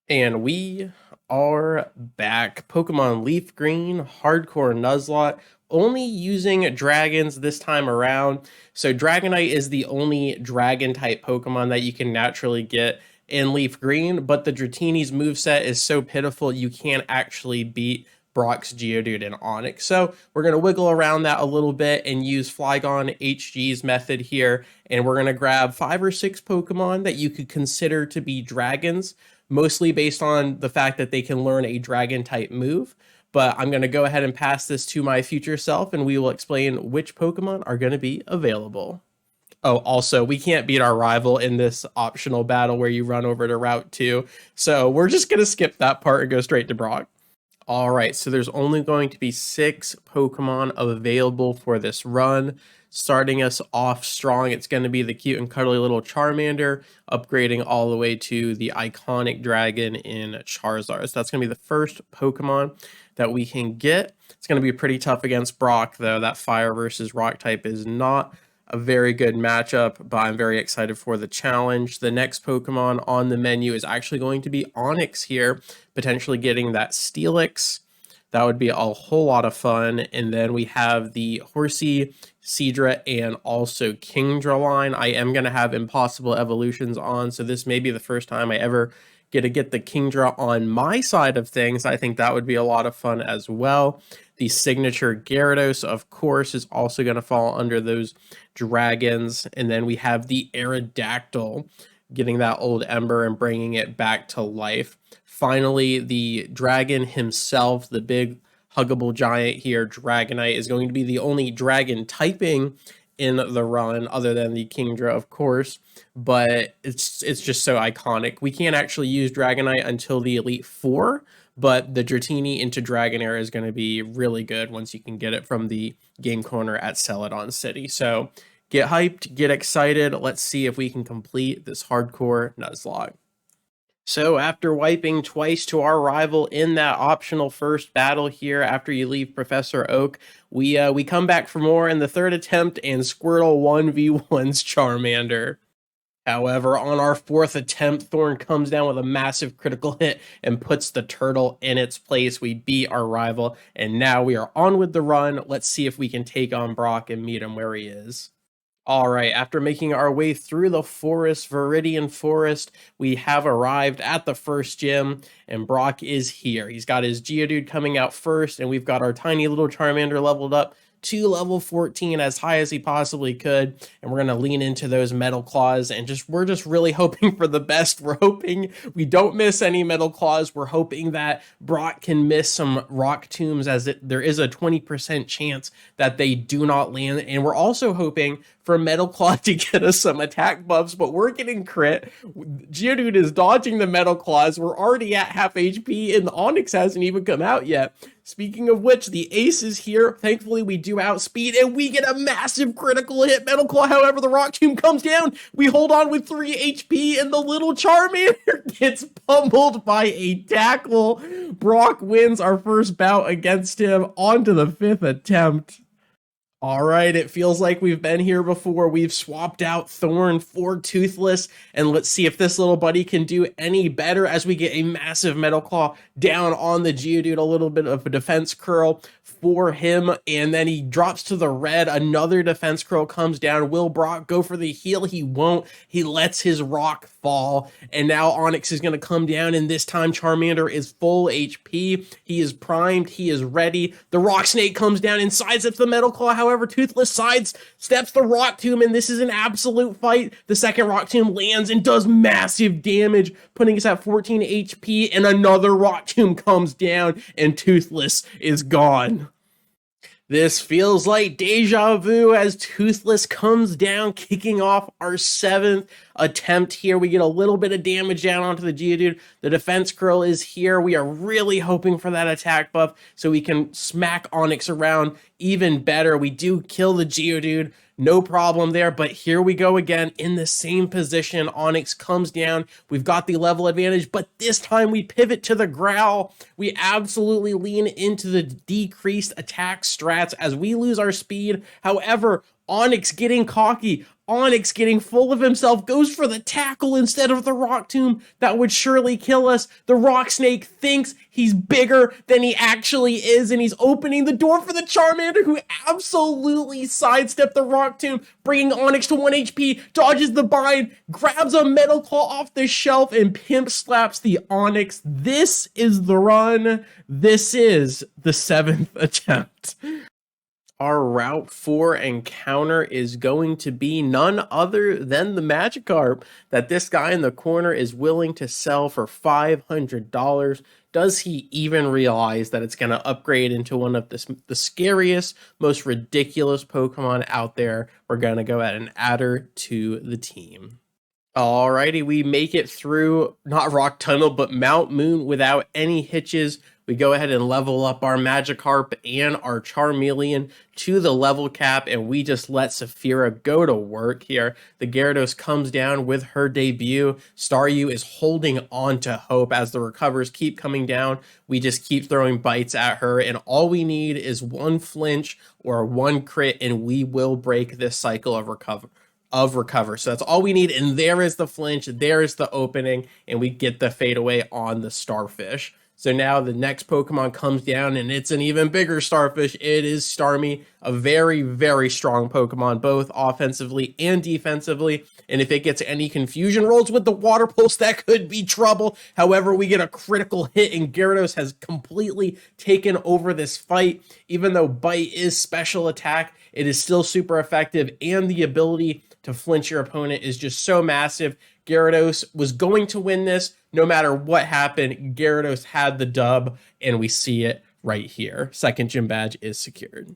And we are back. Pokemon Leaf Green, Hardcore Nuzlocke, only using dragons this time around. So Dragonite is the only dragon type Pokemon that you can naturally get in Leaf Green, but the Dratini's moveset is so pitiful you can't actually beat Brock's Geodude and Onix. So we're going to wiggle around that a little bit and use Flygon HG's method here, and we're going to grab 5 or 6 Pokemon that you could consider to be dragons, mostly based on the fact that they can learn a dragon type move. But I'm going to go ahead and pass this to my future self, and we will explain which Pokemon are going to be available. Oh, also, we can't beat our rival in this optional battle where you run over to Route 2. So we're just going to skip that part and go straight to Brock. All right, so there's only going to be 6 Pokemon available for this run. Starting us off strong, it's going to be the cute and cuddly little Charmander, upgrading all the way to the iconic dragon in Charizard. So that's going to be the first Pokemon that we can get. It's going to be pretty tough against Brock, though. That fire versus rock type is not a very good matchup, but I'm very excited for the challenge. The next Pokemon on the menu is actually going to be Onix here, potentially getting that Steelix. That would be a whole lot of fun. And then we have the Horsey, Seadra, and also Kingdra line. I am going to have Impossible Evolutions on, so this may be the first time I ever get the Kingdra on my side of things. I think that would be a lot of fun as well. The signature Gyarados, of course, is also going to fall under those dragons. And then we have the Aerodactyl, getting that old Ember and bringing it back to life. Finally, the dragon himself, the big huggable giant here, Dragonite, is going to be the only dragon typing in the run, other than the Kingdra, of course, but it's just so iconic. We can't actually use Dragonite until the Elite Four, but the Dratini into Dragonair is going to be really good once you can get it from the game corner at Celadon City. So get hyped, get excited. Let's see if we can complete this hardcore Nuzlocke. So after wiping twice to our rival in that optional first battle here after you leave Professor Oak, we come back for more in the third attempt and Squirtle 1v1's Charmander. However, on our fourth attempt, Thorn comes down with a massive critical hit and puts the turtle in its place. We beat our rival, and now we are on with the run. Let's see if we can take on Brock and meet him where he is. All right, after making our way through the forest, Viridian Forest, we have arrived at the first gym, and Brock is here. He's got his Geodude coming out first, and we've got our tiny little Charmander leveled up to level 14, as high as he possibly could, and we're going to lean into those Metal Claws, and we're just really hoping for the best. We're hoping we don't miss any Metal Claws. We're hoping that Brock can miss some Rock Tombs, as there is a 20% chance that they do not land, and we're also hoping for Metal Claw to get us some attack buffs, but we're getting crit. Geodude is dodging the Metal Claws. We're already at half HP, and the Onix hasn't even come out yet. Speaking of which, the Ace is here. Thankfully, we do outspeed, and we get a massive critical hit. Metal Claw, however, the Rock Tomb comes down. We hold on with 3 HP, and the little Charmander gets pummeled by a tackle. Brock wins our first bout against him. On to the 5th attempt. All right, it feels like we've been here before. We've swapped out Thorn for Toothless, and let's see if this little buddy can do any better as we get a massive Metal Claw down on the Geodude. A little bit of a defense curl for him, and then he drops to the red. Another defense curl comes down. Will Brock go for the heal? He won't. He lets his rock fall, and now Onix is going to come down, and this time Charmander is full HP. He is primed. He is ready. The Rock Snake comes down and sidesteps the Metal Claw. However, Toothless sidesteps the Rock Tomb, and this is an absolute fight. The second Rock Tomb lands and does massive damage, putting us at 14 HP, and another Rock Tomb comes down, and Toothless is gone. This feels like deja vu as Toothless comes down, kicking off our 7th attempt here. We get a little bit of damage down onto the Geodude. The defense curl is here. We are really hoping for that attack buff so we can smack Onix around even better. We do kill the Geodude. No problem there, but here we go again in the same position. Onix comes down. We've got the level advantage, but this time we pivot to the Growl. We absolutely lean into the decreased attack strats as we lose our speed. However, Onyx getting cocky. Onyx getting full of himself goes for the tackle instead of the rock tomb that would surely kill us. The rock snake thinks he's bigger than he actually is, and he's opening the door for the Charmander, who absolutely sidestepped the rock tomb, bringing Onyx to 1 HP, dodges the bind, grabs a metal claw off the shelf, and pimp slaps the Onyx. This is the run. This is the 7th attempt. Our Route 4 encounter is going to be none other than the Magikarp that this guy in the corner is willing to sell for $500. Does he even realize that it's going to upgrade into one of the scariest, most ridiculous Pokemon out there? We're going to go ahead and add her to the team. Alrighty, we make it through, not Rock Tunnel, but Mount Moon without any hitches. We go ahead and level up our Magikarp and our Charmeleon to the level cap, and we just let Saphira go to work here. The Gyarados comes down with her debut. Staryu is holding on to hope as the recovers keep coming down. We just keep throwing bites at her, and all we need is one flinch or one crit, and we will break this cycle of recover. So that's all we need, and there is the flinch, there is the opening, and we get the fade away on the Starfish. So now the next Pokemon comes down, and it's an even bigger Starfish. It is Starmie, a very, very strong Pokemon, both offensively and defensively. And if it gets any confusion rolls with the Water Pulse, that could be trouble. However, we get a critical hit, and Gyarados has completely taken over this fight. Even though Bite is special attack, it is still super effective, and the ability to flinch your opponent is just so massive. Gyarados was going to win this. No matter what happened, Gyarados had the dub, and we see it right here. Second gym badge is secured.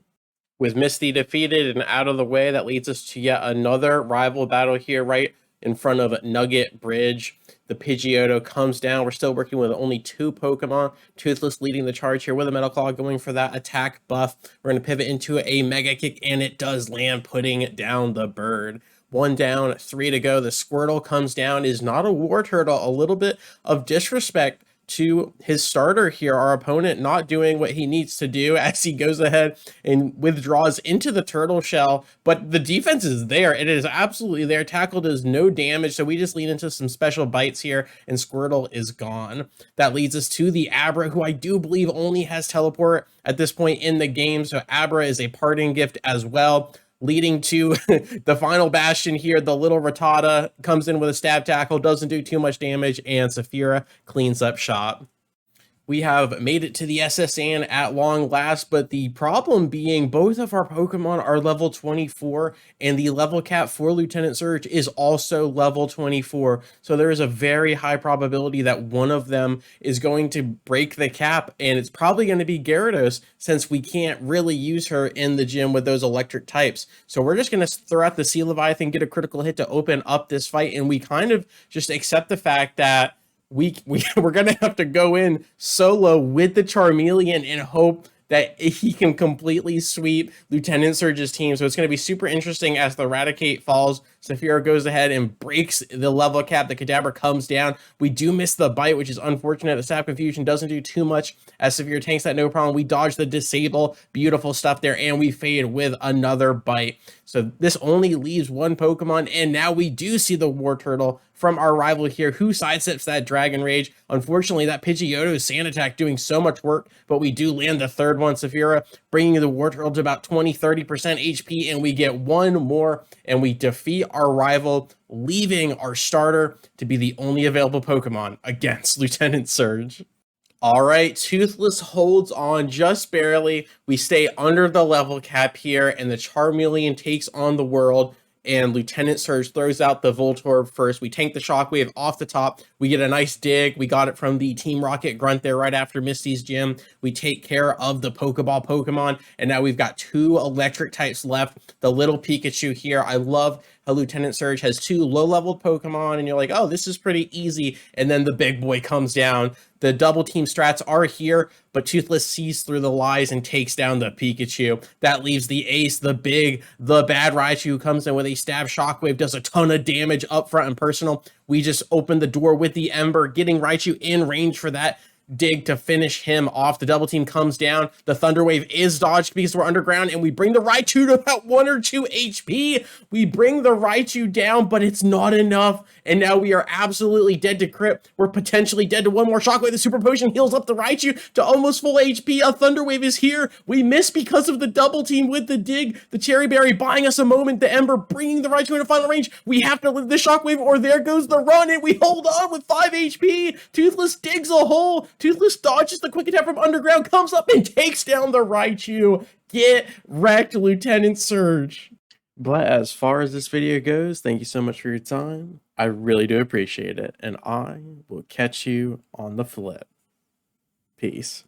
With Misty defeated and out of the way, that leads us to yet another rival battle here right in front of Nugget Bridge. The Pidgeotto comes down. We're still working with only 2 Pokemon. Toothless leading the charge here with a Metal Claw going for that attack buff. We're going to pivot into a Mega Kick, and it does land, putting down the bird. 1 down, 3 to go. The Squirtle comes down, is not a War Turtle. A little bit of disrespect to his starter here. Our opponent not doing what he needs to do as he goes ahead and withdraws into the turtle shell, but the defense is there. It is absolutely there. Tackle does no damage, so we just lean into some special bites here, and Squirtle is gone. That leads us to the Abra, who I do believe only has teleport at this point in the game, so Abra is a parting gift as well. Leading to the final bastion here, the little Rattata comes in with a stab tackle, doesn't do too much damage, and Saphira cleans up shop. We have made it to the SSN at long last, but the problem being both of our Pokemon are level 24, and the level cap for Lieutenant Surge is also level 24. So there is a very high probability that one of them is going to break the cap, and it's probably going to be Gyarados, since we can't really use her in the gym with those electric types. So we're just going to throw out the Sea Leviathan, get a critical hit to open up this fight, and we kind of just accept the fact that we're gonna have to go in solo with the Charmeleon and hope that he can completely sweep Lieutenant Surge's team. So it's going to be super interesting as the Raticate falls. Saphira goes ahead and breaks the level cap. The Kadabra comes down. We do miss the bite, which is unfortunate. The Sap Confusion doesn't do too much as Saphira tanks that no problem. We dodge the Disable. Beautiful stuff there. And we fade with another bite. So this only leaves one Pokemon. And now we do see the War Turtle from our rival here, who sidesteps that Dragon Rage. Unfortunately, that Pidgeotto Sand Attack doing so much work, but we do land the third one. Saphira bringing the War Turtle to about 20-30% HP, and we get one more, and we defeat our rival, leaving our starter to be the only available Pokemon against Lieutenant Surge. All right, Toothless holds on just barely. We stay under the level cap here, and the Charmeleon takes on the world, and Lieutenant Surge throws out the Voltorb first. We tank the Shockwave off the top. We get a nice dig. We got it from the Team Rocket Grunt there right after Misty's gym. We take care of the Pokeball Pokemon, and now we've got 2 electric types left. The little Pikachu here. I love how Lieutenant Surge has 2 low-leveled Pokemon, and you're like, oh, this is pretty easy. And then the big boy comes down. The double team strats are here, but Toothless sees through the lies and takes down the Pikachu. That leaves the Ace, the bad Raichu, who comes in with a stab Shockwave, does a ton of damage up front and personal. We just open the door with the Ember, getting Raichu in range for that dig to finish him off. The double team comes down. The Thunder Wave is dodged because we're underground, and we bring the Raichu to about 1 or 2 HP. We bring the Raichu down, but it's not enough. And now we are absolutely dead to Crypt. We're potentially dead to one more Shockwave. The Super Potion heals up the Raichu to almost full HP. A Thunder Wave is here. We miss because of the double team with the dig. The Cherry Berry buying us a moment. The Ember bringing the Raichu into final range. We have to live the Shockwave or there goes the run, and we hold on with 5 HP. Toothless digs a hole. Toothless dodges the quick attack from underground, comes up and takes down the Raichu. Get wrecked, Lieutenant Surge. But as far as this video goes, thank you so much for your time. I really do appreciate it, and I will catch you on the flip. Peace.